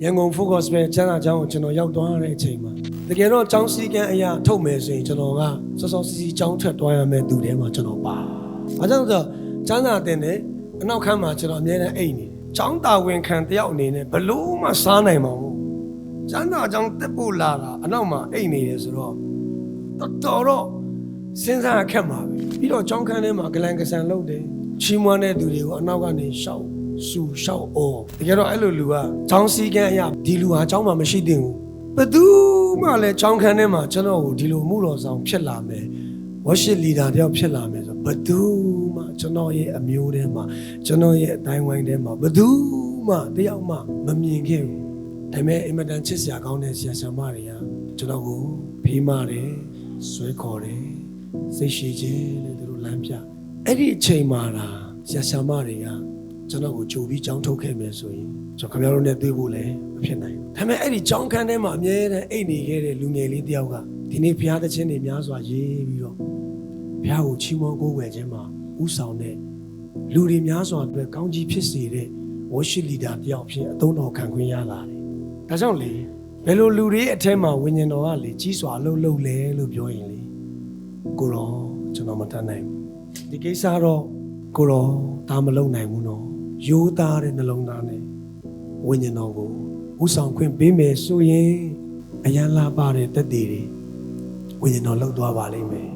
ရန်ကုန် focus ပဲချမ်းသာကျောင်းကိုကျွန်တော်ရောက်သွားတဲ့အချိန်မှာတကယ်တော့ကျောင်းစည်းကမ်းအရာထုတ်မယ်ဆိုရင်ကျွန်တော်ကစောစောစီးစီးကျောင်းထွက်သွားရမယ်သူထဲမှာကျွန်တော်ပါ။ဘာကြောင့်လဲဆိုတော့ချမ်းသာတင်တယ်အနောက်ခန်းမှာကျွန်တော်အမြဲတမ်းအိတ်နေတယ်။ကျောင်းတာဝန်ခံတယောက်အနေနဲ့ဘလို့မှစားနိုင်မှာမဟုတ်ဘူး။ချမ်းသာကျောင်းတက်ဖို့လာတာအနောက်မှာအိတ်နေတယ်ဆိုတော့တော်တော့စဉ်းစားခက်မှာပဲ။ပြီးတော့ကျောင်းခန်းထဲမှာဂလန်ကဆန်လုပ်တယ်။ချီးမွမ်းတဲ့သူတွေကိုအနောက်ကနေရှောက်ဆူရှောက်အော်တကယ်တော့အဲ့လိုလူကချောင်းစည်းကမ်းအရာဒီလူဟာချောင်းမှာမရှိသင့်ဘူးဘယ်သူမှလည်းချောင်းခန်းထဲမှာကျွန်တော်ကိုဒီလိုမှုတော်ဆောင်ဖြစ်လာမယ်worship leader တယောက်ဖြစ်လာမယ်ဆိုဘယ်သူမှကျွန်တော်ရဲ့အမျိုးထဲမှာကျွန်တော်ရဲ့အတိုင်းဝိုင်းထဲမှာဘယ်သူမှတယောက်မှမမြင်ခဲ့ဘူးဒါပေမဲ့အင်မတန်ချစ်စရာကောင်းတဲ့ဆရာဆရာမတွေကကျွန်တော်ကိုဖေးမတယ်ဆွဲခေါ်တယ်စိတ်ရှိခြင်းနဲ့သူတို့လမ်းပြအဲ့ဒီအချိန်မှာလားဆရာဆရာမတွေကကျွန်တော်ကိုကြိုပြီးကြောင်းထုတ်ခဲ့မယ်ဆိုရင်ကျွန်တော်ခင်ဗျားတို့နဲ့တွေ့ဖို့လည်းမဖြစ်နိုင်ဘူး။ဒါပေမဲ့အဲ့ဒီကြောင်းခန်းထဲမှာအမြဲတမ်းအိတ်နေခဲ့တဲ့လူငယ်လေးတယောက်ကဒီနေ့ဘုရားသခင်တွေများစွာရေးပြီးတော့ဘုရားကိုချီးမွမ်းကိုးကွယ်ခြင်းမှာဥဆောင်တဲ့လူတွေများစွာအတွက်ကောင်းကြီးဖြစ်စေတဲ့ worship leader တယောက်ဖြစ်အသုံးတော်ခံခွင့်ရလာတယ်။ဒါကြောင့်လေဘယ်လိုလူတွေအထက်မှာဝိညာဉ်တော်ကလေကြီးစွာလှုပ်လှုပ်လဲလို့ပြောရင်လေကိုတော့ကျွန်တော်မတတ်နိုင်ဘူး။ဒီကိစ္စတော့ကိုတော့ဒါမလုပ်နိုင်ဘူးနော်။ရိုးသားတဲ့နှလုံးသားနဲ့ဝိညာဉ်တော်ကိုဥဆောင်ခွင့်ပေးမယ်ဆိုရင်အယံလာပါတဲ့တက်တည်တွေဝိညာဉ်တော်လှုပ်သွားပါလိမ့်မယ်